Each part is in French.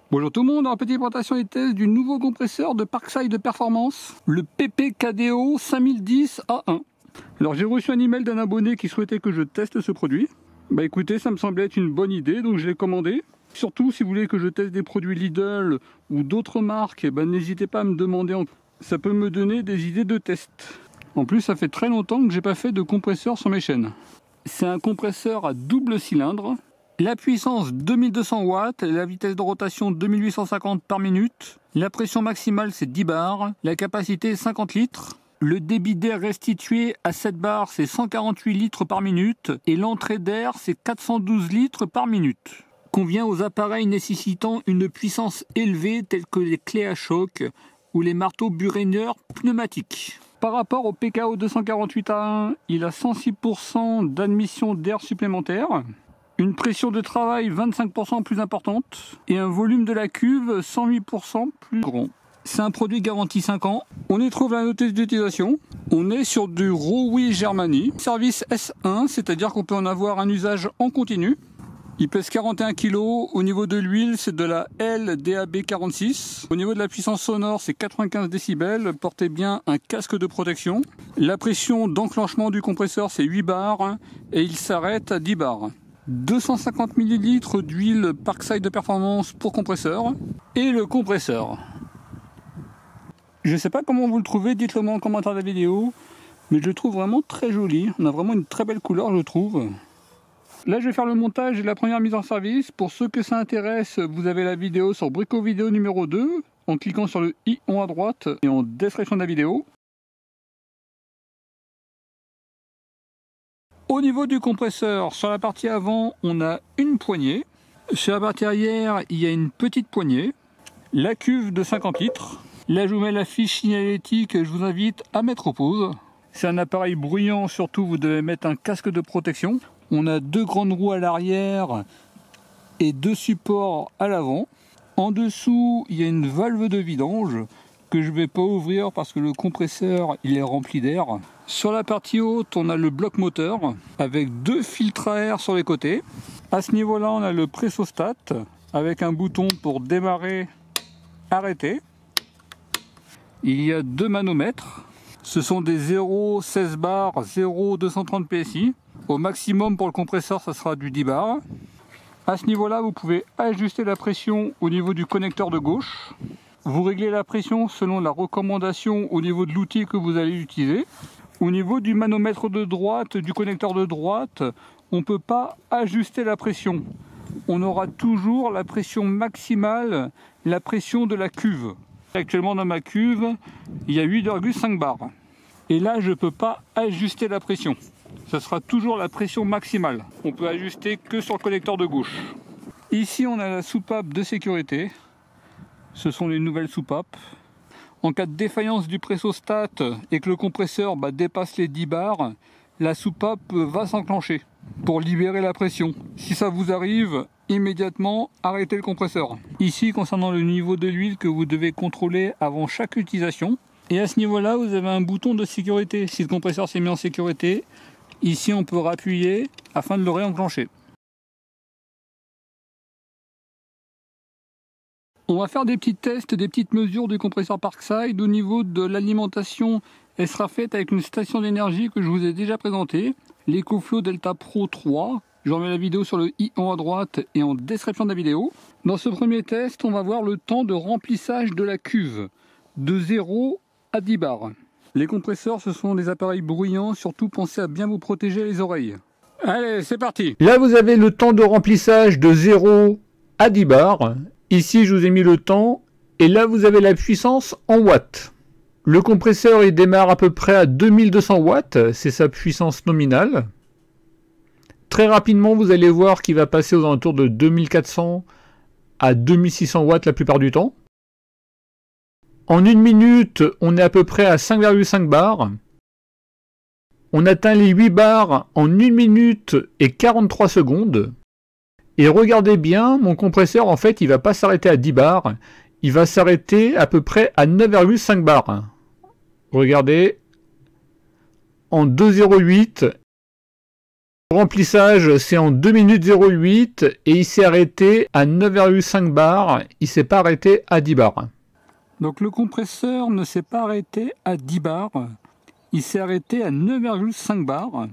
Bonjour tout le monde, en petite présentation des tests du nouveau compresseur de Parkside de Performance, le PPKDO 5010A1. Alors j'ai reçu un email d'un abonné qui souhaitait que je teste ce produit. Bah écoutez, ça me semblait être une bonne idée, donc je l'ai commandé. Surtout si vous voulez que je teste des produits Lidl ou d'autres marques, n'hésitez pas à me demander, ça peut me donner des idées de test. En plus, ça fait très longtemps que j'ai pas fait de compresseur sur mes chaînes. C'est un compresseur à double cylindre. La puissance 2200 watts, la vitesse de rotation 2850 par minute, la pression maximale c'est 10 bars, la capacité 50 litres, le débit d'air restitué à 7 bars c'est 148 litres par minute et l'entrée d'air c'est 412 litres par minute. Convient aux appareils nécessitant une puissance élevée tels que les clés à choc ou les marteaux buraineurs pneumatiques. Par rapport au PKO 248A1, il a 106% d'admission d'air supplémentaire. Une pression de travail 25% plus importante et un volume de la cuve 108% plus grand. C'est un produit garanti 5 ans. On y trouve la notice d'utilisation. On est sur du Rowi Germany. Service S1, c'est-à-dire qu'on peut en avoir un usage en continu. Il pèse 41 kg. Au niveau de l'huile, c'est de la LDAB 46. Au niveau de la puissance sonore, c'est 95 décibels. Portez bien un casque de protection. La pression d'enclenchement du compresseur, c'est 8 bars et il s'arrête à 10 bars. 250 ml d'huile Parkside de Performance pour compresseur et le compresseur. Je ne sais pas comment vous le trouvez, dites-le moi en commentaire de la vidéo, mais je le trouve vraiment très joli. On a vraiment une très belle couleur, je trouve. Là, je vais faire le montage et la première mise en service. Pour ceux que ça intéresse, vous avez la vidéo sur Brico Vidéo numéro 2 en cliquant sur le i en à droite et en description de la vidéo. Au niveau du compresseur, sur la partie avant, on a une poignée. Sur la partie arrière, il y a une petite poignée. La cuve de 50 litres. Là, je vous mets la fiche signalétique, je vous invite à mettre au pause. C'est un appareil bruyant, surtout vous devez mettre un casque de protection. On a deux grandes roues à l'arrière et deux supports à l'avant. En dessous, il y a une valve de vidange que je ne vais pas ouvrir parce que le compresseur il est rempli d'air. Sur la partie haute, on a le bloc moteur avec deux filtres à air sur les côtés. À ce niveau-là, on a le pressostat avec un bouton pour démarrer, arrêter. Il y a deux manomètres. Ce sont des 0,16 bars, 0,230 PSI. Au maximum pour le compresseur, ça sera du 10 bars. À ce niveau-là, vous pouvez ajuster la pression au niveau du connecteur de gauche. Vous réglez la pression selon la recommandation au niveau de l'outil que vous allez utiliser. Au niveau du manomètre de droite, du connecteur de droite, on ne peut pas ajuster la pression. On aura toujours la pression maximale, la pression de la cuve. Actuellement dans ma cuve, il y a 8,5 bars. Et là, je ne peux pas ajuster la pression. Ce sera toujours la pression maximale. On peut ajuster que sur le connecteur de gauche. Ici, on a la soupape de sécurité. Ce sont les nouvelles soupapes. En cas de défaillance du pressostat et que le compresseur dépasse les 10 bars, la soupape va s'enclencher pour libérer la pression. Si ça vous arrive, immédiatement arrêtez le compresseur. Ici, concernant le niveau de l'huile que vous devez contrôler avant chaque utilisation. Et à ce niveau-là, vous avez un bouton de sécurité. Si le compresseur s'est mis en sécurité, ici on peut rappuyer afin de le réenclencher. On va faire des petits tests, des petites mesures du compresseur Parkside. Au niveau de l'alimentation, elle sera faite avec une station d'énergie que je vous ai déjà présentée, l'EcoFlow Delta Pro 3. Je remets la vidéo sur le i en à droite et en description de la vidéo. Dans ce premier test, on va voir le temps de remplissage de la cuve, de 0 à 10 bars. Les compresseurs, ce sont des appareils bruyants, surtout pensez à bien vous protéger les oreilles. Allez, c'est parti. Là, vous avez le temps de remplissage de 0 à 10 bars. Ici, je vous ai mis le temps, et là, vous avez la puissance en watts. Le compresseur, il démarre à peu près à 2200 watts, c'est sa puissance nominale. Très rapidement, vous allez voir qu'il va passer aux alentours de 2400 à 2600 watts la plupart du temps. En une minute, on est à peu près à 5,5 bars. On atteint les 8 bars en 1 minute et 43 secondes. Et regardez bien, mon compresseur, en fait, il ne va pas s'arrêter à 10 bars. Il va s'arrêter à peu près à 9,5 bars. Regardez. En 2,08, Le remplissage, c'est en 2 minutes 08 et il s'est arrêté à 9,5 bars. Il s'est pas arrêté à 10 bars. Donc le compresseur ne s'est pas arrêté à 10 bars. Il s'est arrêté à 9,5 bars.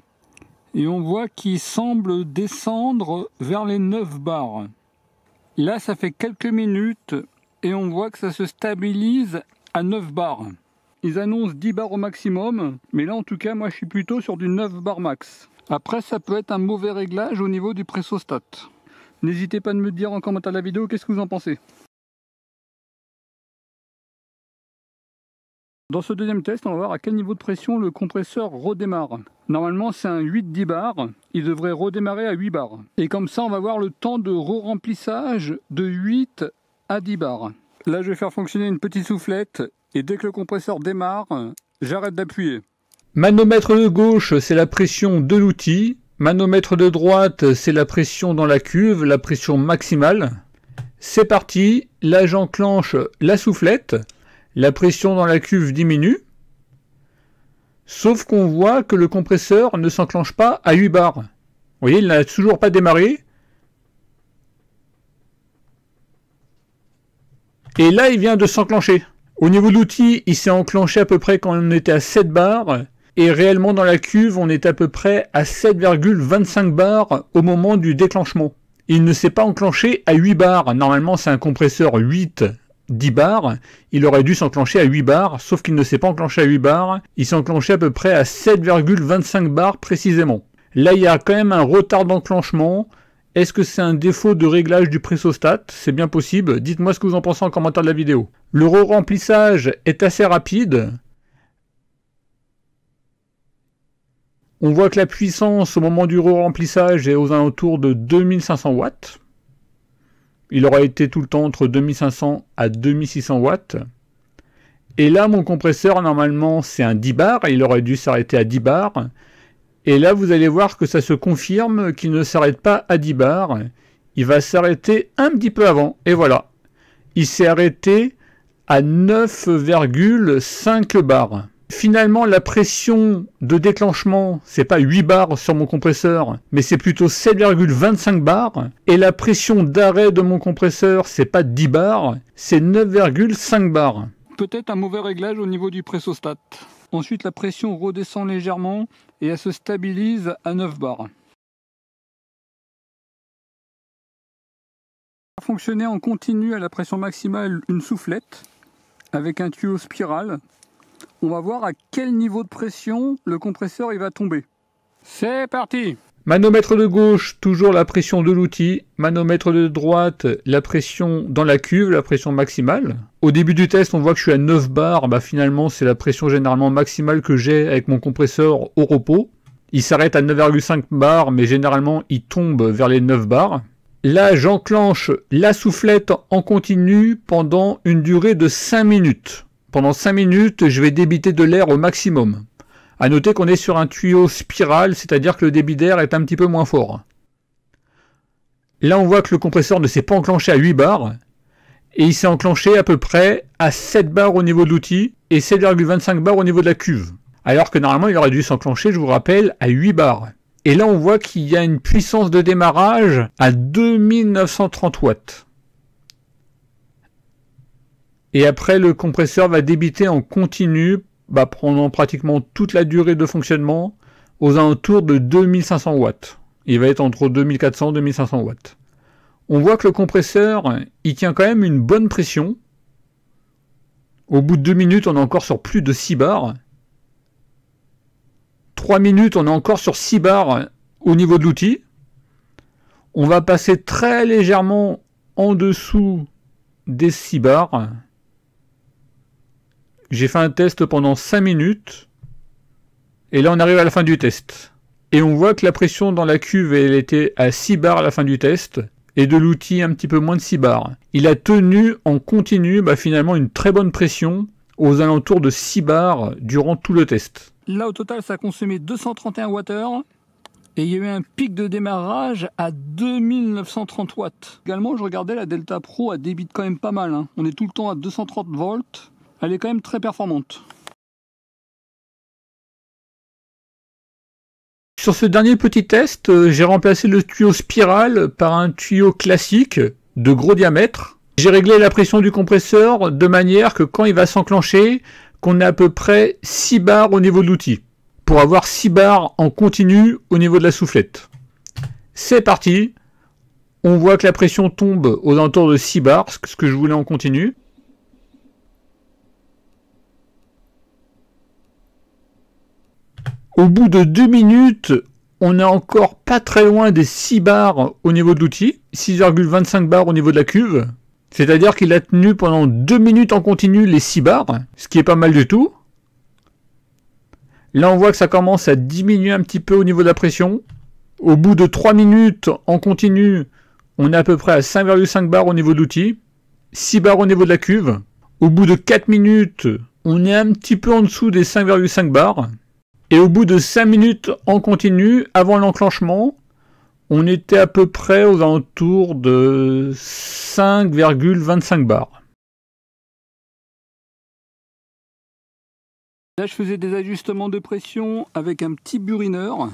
Et on voit qu'il semble descendre vers les 9 bars. Là, ça fait quelques minutes et on voit que ça se stabilise à 9 bars. Ils annoncent 10 bars au maximum, mais là en tout cas, moi je suis plutôt sur du 9 bars max. Après, ça peut être un mauvais réglage au niveau du pressostat. N'hésitez pas à me dire en commentaire de la vidéo qu'est-ce que vous en pensez. Dans ce deuxième test, on va voir à quel niveau de pression le compresseur redémarre. Normalement, c'est un 8-10 bars. Il devrait redémarrer à 8 bars. Et comme ça, on va voir le temps de re-remplissage de 8 à 10 bars. Là, je vais faire fonctionner une petite soufflette. Et dès que le compresseur démarre, j'arrête d'appuyer. Manomètre de gauche, c'est la pression de l'outil. Manomètre de droite, c'est la pression dans la cuve, la pression maximale. C'est parti. Là, j'enclenche la soufflette. La pression dans la cuve diminue, sauf qu'on voit que le compresseur ne s'enclenche pas à 8 bars. Vous voyez, il n'a toujours pas démarré. Et là, il vient de s'enclencher. Au niveau de l'outil, il s'est enclenché à peu près quand on était à 7 bars. Et réellement, dans la cuve, on est à peu près à 7,25 bars au moment du déclenchement. Il ne s'est pas enclenché à 8 bars. Normalement, c'est un compresseur 10 bars, il aurait dû s'enclencher à 8 bars, sauf qu'il ne s'est pas enclenché à 8 bars, il s'est enclenché à peu près à 7,25 bars précisément. Là, il y a quand même un retard d'enclenchement. Est-ce que c'est un défaut de réglage du pressostat? C'est bien possible. Dites-moi ce que vous en pensez en commentaire de la vidéo. Le re-remplissage est assez rapide. On voit que la puissance au moment du re-remplissage est aux alentours de 2500 watts. Il aura été tout le temps entre 2500 à 2600 watts. Et là, mon compresseur, normalement, c'est un 10 bars. Il aurait dû s'arrêter à 10 bars. Et là, vous allez voir que ça se confirme qu'il ne s'arrête pas à 10 bars. Il va s'arrêter un petit peu avant. Et voilà. Il s'est arrêté à 9,5 bars. Finalement, la pression de déclenchement, c'est pas 8 bars sur mon compresseur, mais c'est plutôt 7,25 bars. Et la pression d'arrêt de mon compresseur, c'est pas 10 bars, c'est 9,5 bars. Peut-être un mauvais réglage au niveau du pressostat. Ensuite, la pression redescend légèrement et elle se stabilise à 9 bars. Fonctionner en continu à la pression maximale une soufflette avec un tuyau spirale. On va voir à quel niveau de pression le compresseur il va tomber. C'est parti! Manomètre de gauche, toujours la pression de l'outil. Manomètre de droite, la pression dans la cuve, la pression maximale. Au début du test, on voit que je suis à 9 bars. Finalement, c'est la pression généralement maximale que j'ai avec mon compresseur au repos. Il s'arrête à 9,5 bars, mais généralement, il tombe vers les 9 bars. Là, j'enclenche la soufflette en continu pendant une durée de 5 minutes. Pendant 5 minutes, je vais débiter de l'air au maximum. A noter qu'on est sur un tuyau spirale, c'est-à-dire que le débit d'air est un petit peu moins fort. Là, on voit que le compresseur ne s'est pas enclenché à 8 bars, et il s'est enclenché à peu près à 7 bars au niveau de l'outil, et 7,25 bars au niveau de la cuve. Alors que normalement, il aurait dû s'enclencher, je vous rappelle, à 8 bars. Et là, on voit qu'il y a une puissance de démarrage à 2930 watts. Et après, le compresseur va débiter en continu, pendant pratiquement toute la durée de fonctionnement, aux alentours de 2500 watts. Il va être entre 2400 et 2500 watts. On voit que le compresseur, il tient quand même une bonne pression. Au bout de 2 minutes, on est encore sur plus de 6 bars. 3 minutes, on est encore sur 6 bars au niveau de l'outil. On va passer très légèrement en dessous des 6 bars. J'ai fait un test pendant 5 minutes. Et là, on arrive à la fin du test. Et on voit que la pression dans la cuve, elle était à 6 bars à la fin du test. Et de l'outil, un petit peu moins de 6 bars. Il a tenu en continu, finalement, une très bonne pression aux alentours de 6 bars durant tout le test. Là, au total, ça a consommé 231 Wh. Et il y a eu un pic de démarrage à 2930 watts. Également, je regardais la Delta Pro, elle débite quand même pas mal. On est tout le temps à 230 volts. Elle est quand même très performante. Sur ce dernier petit test, j'ai remplacé le tuyau spirale par un tuyau classique de gros diamètre. J'ai réglé la pression du compresseur de manière que quand il va s'enclencher, qu'on ait à peu près 6 bars au niveau de l'outil, pour avoir 6 bars en continu au niveau de la soufflette. C'est parti. On voit que la pression tombe aux alentours de 6 bars, ce que je voulais en continu. Au bout de 2 minutes, on n'est encore pas très loin des 6 bars au niveau de l'outil, 6,25 bars au niveau de la cuve. C'est-à-dire qu'il a tenu pendant 2 minutes en continu les 6 bars, ce qui est pas mal du tout. Là, on voit que ça commence à diminuer un petit peu au niveau de la pression. Au bout de 3 minutes en continu, on est à peu près à 5,5 bars au niveau de l'outil, 6 bars au niveau de la cuve. Au bout de 4 minutes, on est un petit peu en dessous des 5,5 bars. Et au bout de 5 minutes en continu, avant l'enclenchement, on était à peu près aux alentours de 5,25 bars. Là, je faisais des ajustements de pression avec un petit burineur.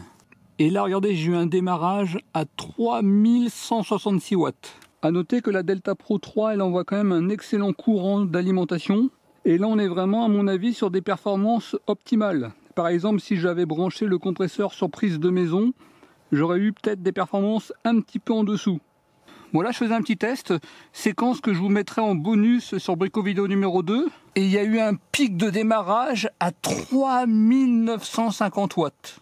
Et là, regardez, j'ai eu un démarrage à 3166 watts. A noter que la Delta Pro 3, elle envoie quand même un excellent courant d'alimentation. Et là, on est vraiment, à mon avis, sur des performances optimales. Par exemple, si j'avais branché le compresseur sur prise de maison, j'aurais eu peut-être des performances un petit peu en dessous. Bon, là, je faisais un petit test, séquence que je vous mettrai en bonus sur Brico Vidéo numéro 2. Et il y a eu un pic de démarrage à 3950 watts.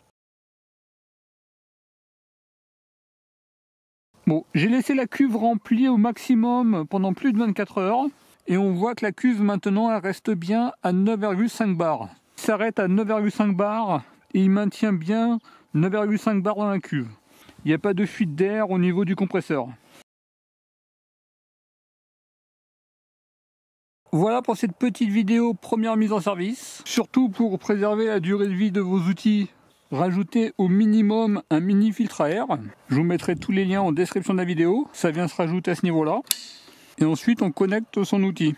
Bon, j'ai laissé la cuve remplie au maximum pendant plus de 24 heures. Et on voit que la cuve, maintenant, elle reste bien à 9,5 bars. Il s'arrête à 9,5 bars et il maintient bien 9,5 bars dans la cuve. Il n'y a pas de fuite d'air au niveau du compresseur. Voilà pour cette petite vidéo première mise en service. Surtout pour préserver la durée de vie de vos outils, rajoutez au minimum un mini filtre à air. Je vous mettrai tous les liens en description de la vidéo. Ça vient se rajouter à ce niveau-là. Et ensuite on connecte son outil.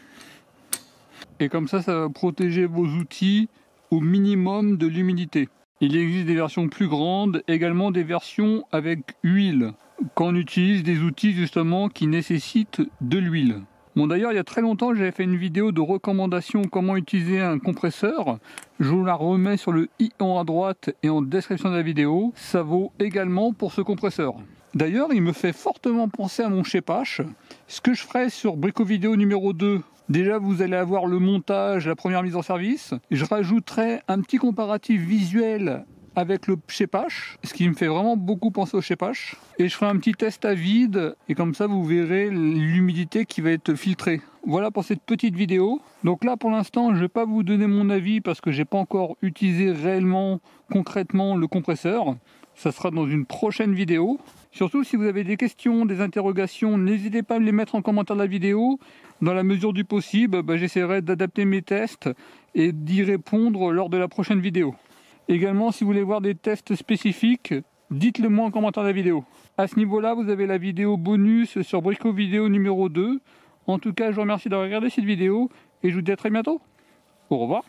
Et comme ça, ça va protéger vos outils au minimum de l'humidité. Il existe des versions plus grandes, également des versions avec huile, quand on utilise des outils justement qui nécessitent de l'huile. Bon, d'ailleurs, il y a très longtemps, j'avais fait une vidéo de recommandation comment utiliser un compresseur. Je vous la remets sur le i en haut à droite et en description de la vidéo. Ça vaut également pour ce compresseur. D'ailleurs, il me fait fortement penser à mon Shapehash. Ce que je ferai sur Brico Vidéo numéro 2, déjà vous allez avoir le montage, la première mise en service. Je rajouterai un petit comparatif visuel avec le Shapehash, ce qui me fait vraiment beaucoup penser au Shapehash. Et je ferai un petit test à vide, et comme ça vous verrez l'humidité qui va être filtrée. Voilà pour cette petite vidéo. Donc là pour l'instant je ne vais pas vous donner mon avis parce que j'ai pas encore utilisé réellement, concrètement le compresseur. Ça sera dans une prochaine vidéo. Surtout si vous avez des questions, des interrogations, n'hésitez pas à me les mettre en commentaire de la vidéo. Dans la mesure du possible, j'essaierai d'adapter mes tests et d'y répondre lors de la prochaine vidéo. Également, si vous voulez voir des tests spécifiques, dites-le moi en commentaire de la vidéo. À ce niveau-là, vous avez la vidéo bonus sur Brico Vidéo numéro 2. En tout cas, je vous remercie d'avoir regardé cette vidéo et je vous dis à très bientôt. Au revoir.